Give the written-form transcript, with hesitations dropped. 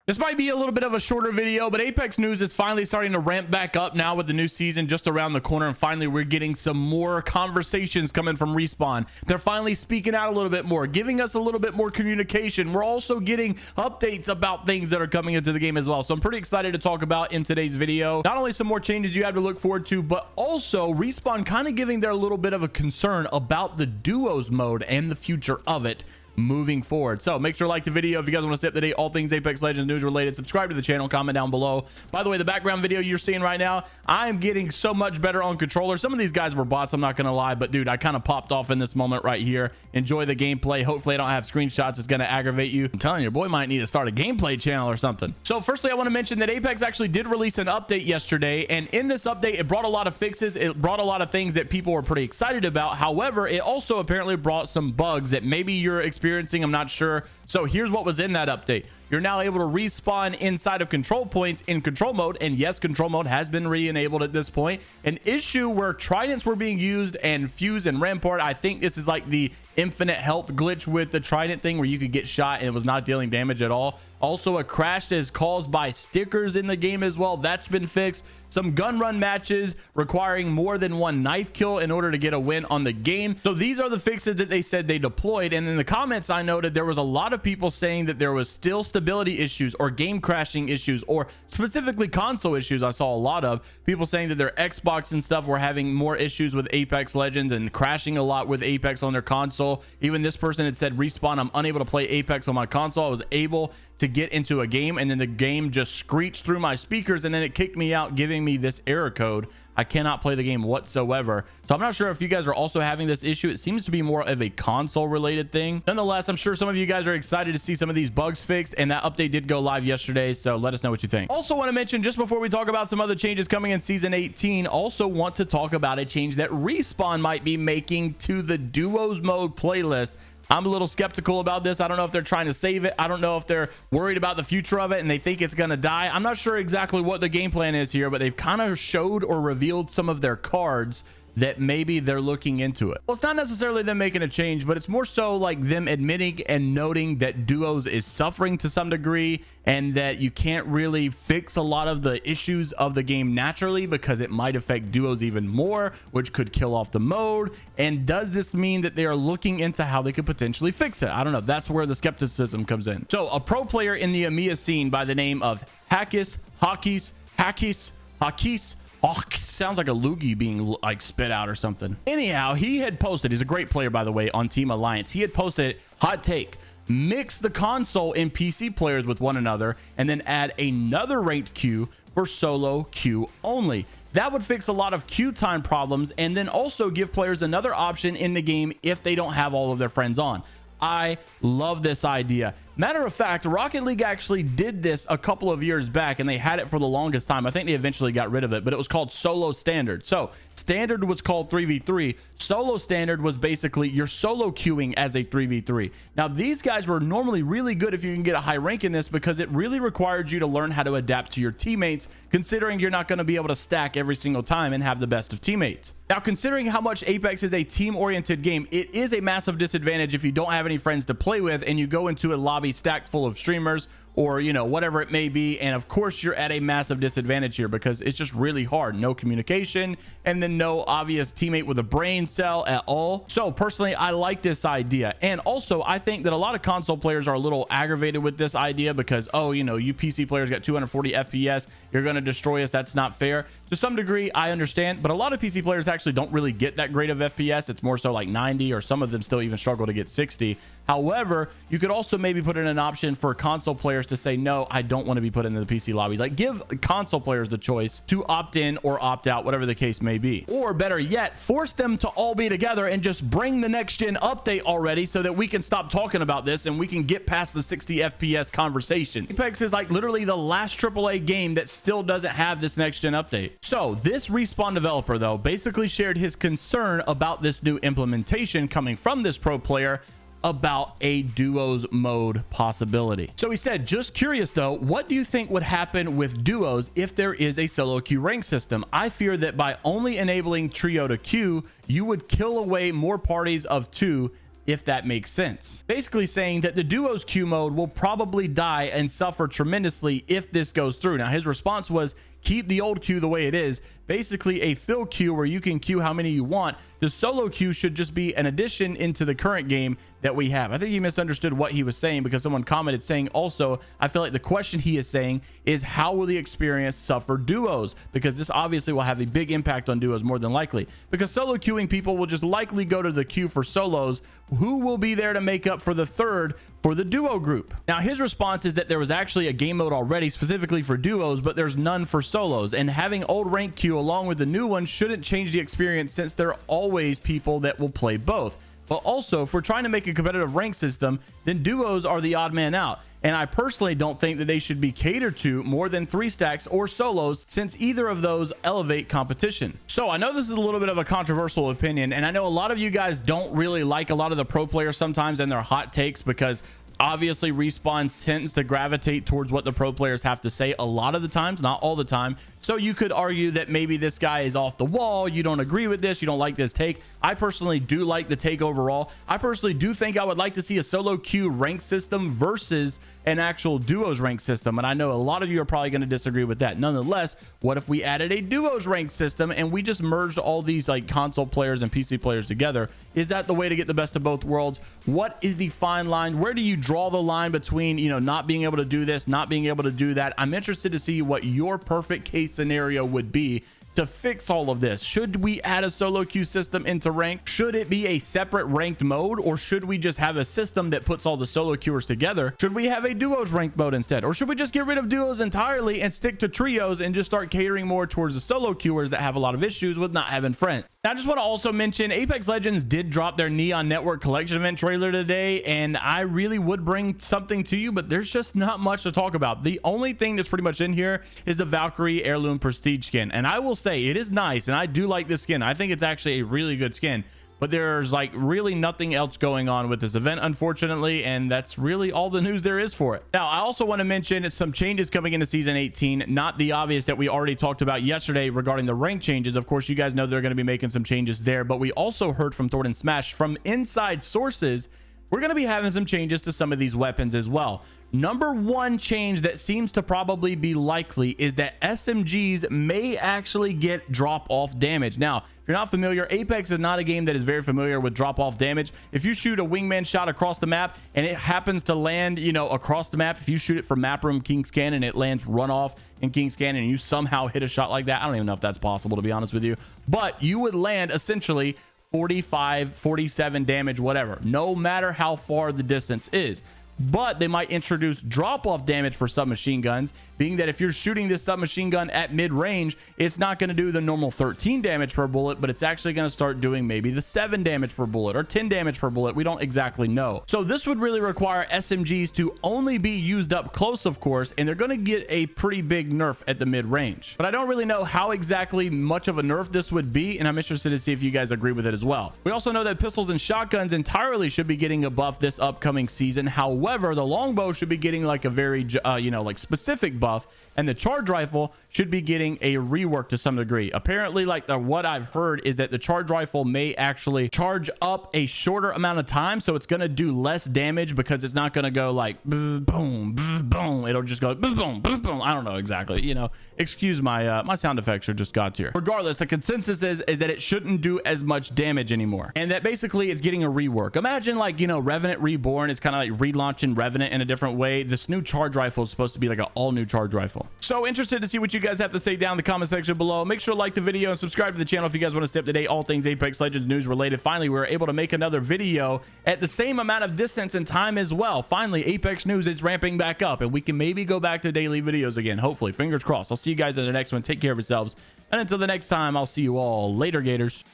This might be a little bit of a shorter video, but Apex news is finally starting to ramp back up now with the new season just around the corner. And finally, we're getting some more conversations coming from Respawn. They're finally speaking out a little bit more, giving us a little bit more communication. We're also getting updates about things that are coming into the game as well. So I'm pretty excited to talk about in today's video. Not only some more changes you have to look forward to, but also Respawn kind of giving their little bit of a concern about the duos mode and the future of it moving forward. So make sure to like the video if you guys want to stay up to date all things Apex Legends news related. Subscribe to the channel, comment down below. By the way, the background video you're seeing right now, I'm getting so much better on controller. Some of these guys were bots, I'm not gonna lie, but dude, I kind of popped off in this moment right here. Enjoy the gameplay. Hopefully I don't have screenshots. It's gonna aggravate you. I'm telling you, your boy might need to start a gameplay channel or something. So firstly, I want to mention that Apex actually did release an update yesterday, and in this update it brought a lot of fixes. It brought a lot of things that people were pretty excited about. However, it also apparently brought some bugs that maybe you're experiencing. I'm not sure. So here's what was in that update. You're now able to respawn inside of control points in control mode, and yes, control mode has been re-enabled at this point. An issue where tridents were being used and fuse and rampart. I think this is like the infinite health glitch with the trident thing where you could get shot and it was not dealing damage at all. Also, a crash that is caused by stickers in the game as well. That's been fixed. Some gun run matches requiring more than one knife kill in order to get a win on the game. So these are the fixes that they said they deployed. And in the comments, I noted there was a lot of people saying that there was still stability issues or game crashing issues, or specifically console issues. I saw a lot of people saying that their Xbox and stuff were having more issues with Apex Legends and crashing a lot with Apex on their console. Even this person had said, Respawn, I'm unable to play Apex on my console. I was able to get into a game and then the game just screeched through my speakers and then it kicked me out, giving me this error code. I cannot play the game whatsoever. So I'm not sure if you guys are also having this issue. It seems to be more of a console related thing. Nonetheless, I'm sure some of you guys are excited to see some of these bugs fixed, and that update did go live yesterday. So let us know what you think. Also want to mention, just before we talk about some other changes coming in season 18, also want to talk about a change that Respawn might be making to the duos mode playlist. I'm a little skeptical about this. I don't know if they're trying to save it. I don't know if they're worried about the future of it and they think it's going to die. I'm not sure exactly what the game plan is here, but they've kind of showed or revealed some of their cards that maybe they're looking into it. Well, it's not necessarily them making a change, but it's more so like them admitting and noting that duos is suffering to some degree and that you can't really fix a lot of the issues of the game naturally because it might affect duos even more, which could kill off the mode. And does this mean that they are looking into how they could potentially fix it? I don't know. That's where the skepticism comes in. So a pro player in the EMEA scene by the name of Hakis, oh, sounds like a loogie being like spit out or something. Anyhow, he had posted, he's a great player, by the way, on Team Alliance. He had posted, hot take, mix the console and PC players with one another and then add another ranked queue for solo queue only. That would fix a lot of queue time problems and then also give players another option in the game if they don't have all of their friends on. I love this idea. Matter of fact, Rocket League actually did this a couple of years back and they had it for the longest time. I think they eventually got rid of it, but it was called solo standard. So standard was called 3v3. Solo standard was basically your solo queuing as a 3v3. Now these guys were normally really good if you can get a high rank in this because it really required you to learn how to adapt to your teammates, considering you're not going to be able to stack every single time and have the best of teammates. Now, considering how much Apex is a team-oriented game, it is a massive disadvantage if you don't have any friends to play with and you go into a lobby stacked full of streamers or, you know, whatever it may be. And of course, you're at a massive disadvantage here because it's just really hard. No communication and then no obvious teammate with a brain cell at all. So personally, I like this idea. And also, I think that a lot of console players are a little aggravated with this idea because, oh, you know, you PC players got 240 FPS. You're going to destroy us. That's not fair. To some degree, I understand, but a lot of PC players actually don't really get that great of FPS. It's more so like 90, or some of them still even struggle to get 60. However, you could also maybe put in an option for console players to say, no, I don't want to be put into the PC lobbies. Like, give console players the choice to opt in or opt out, whatever the case may be. Or better yet, force them to all be together and just bring the next gen update already so that we can stop talking about this and we can get past the 60 FPS conversation. Apex is like literally the last AAA game that still doesn't have this next gen update. So this Respawn developer, though, basically shared his concern about this new implementation coming from this pro player about a duos mode possibility. So he said, just curious though, what do you think would happen with duos if there is a solo queue rank system? I fear that by only enabling trio to queue, you would kill away more parties of two if that makes sense. Basically saying that the duos queue mode will probably die and suffer tremendously if this goes through. Now his response was, keep the old queue the way it is, basically a fill queue where you can queue how many you want. The solo queue should just be an addition into the current game that we have. I think he misunderstood what he was saying, because someone commented saying also, I feel like the question he is saying is, how will the experience suffer duos? Because this obviously will have a big impact on duos more than likely, because solo queuing people will just likely go to the queue for solos. Who will be there to make up for the third for the duo group? Now his response is that there was actually a game mode already specifically for duos, but there's none for solos, and having old rank queue along with the new one shouldn't change the experience, since there are always people that will play both. But also, if we're trying to make a competitive rank system, then duos are the odd man out, and I personally don't think that they should be catered to more than 3 stacks or solos, since either of those elevate competition. So I know this is a little bit of a controversial opinion, and I know a lot of you guys don't really like a lot of the pro players sometimes and their hot takes, because obviously Respawn tends to gravitate towards what the pro players have to say a lot of the times, not all the time. So you could argue that maybe this guy is off the wall, you don't agree with this, you don't like this take. I personally do like the take overall. I personally do think I would like to see a solo queue rank system versus an actual duos rank system, and I know a lot of you are probably going to disagree with that. Nonetheless, what if we added a duos rank system and we just merged all these like console players and PC players together? Is that the way to get the best of both worlds? What is the fine line? Where do you draw the line between, you know, not being able to do this, not being able to do that? I'm interested to see what your perfect case scenario would be to fix all of this. Should we add a solo queue system into rank? Should it be a separate ranked mode, or should we just have a system that puts all the solo queuers together? Should we have a duos ranked mode instead, or should we just get rid of duos entirely and stick to trios and just start catering more towards the solo queuers that have a lot of issues with not having friends? Now, I just want to also mention Apex Legends did drop their Neon Network collection event trailer today, and I really would bring something to you, but there's just not much to talk about. The only thing that's pretty much in here is the Valkyrie Heirloom Prestige skin, and I will say it is nice, and I do like this skin. I think it's actually a really good skin, but there's like really nothing else going on with this event, unfortunately, and that's really all the news there is for it. Now, I also want to mention some changes coming into season 18, not the obvious that we already talked about yesterday regarding the rank changes. Of course, you guys know they're going to be making some changes there, but we also heard from Thornton Smash from inside sources we're going to be having some changes to some of these weapons as well. Number one change that seems to probably be likely is that SMGs may actually get drop-off damage. Now, if you're not familiar, Apex is not a game that is very familiar with drop-off damage. If you shoot a wingman shot across the map and it happens to land, you know, across the map, if you shoot it from map room King's Canyon and it lands runoff in King's Canyon and you somehow hit a shot like that, I don't even know if that's possible, to be honest with you, but you would land essentially 45, 47 damage, whatever, no matter how far the distance is. But they might introduce drop-off damage for submachine guns, being that if you're shooting this submachine gun at mid-range, it's not going to do the normal 13 damage per bullet, but it's actually going to start doing maybe the 7 damage per bullet or 10 damage per bullet. We don't exactly know. So this would really require SMGs to only be used up close, of course, and they're going to get a pretty big nerf at the mid-range. But I don't really know how exactly much of a nerf this would be, and I'm interested to see if you guys agree with it as well. We also know that pistols and shotguns entirely should be getting a buff this upcoming season. However, the longbow should be getting like a very like specific buff, and the charge rifle should be getting a rework to some degree. Apparently, like what I've heard is that the charge rifle may actually charge up a shorter amount of time, so it's going to do less damage because it's not going to go like boom, boom. It'll just go boom, boom. I don't know exactly, you know, excuse my my sound effects are just got here. Regardless, the consensus is that it shouldn't do as much damage anymore, and that basically it's getting a rework. Imagine like, you know, Revenant Reborn is kind of like relaunching Revenant in a different way. This new charge rifle is supposed to be like an all new charge rifle. So interested to see what you guys have to say down in the comment section below. Make sure to like the video and subscribe to the channel if you guys want to stay up to date all things Apex Legends news related. Finally, we were able to make another video at the same amount of distance and time as well. Finally, Apex news is ramping back up and we can maybe go back to daily videos again. Hopefully, fingers crossed. I'll see you guys in the next one. Take care of yourselves, and until the next time, I'll see you all later, Gators.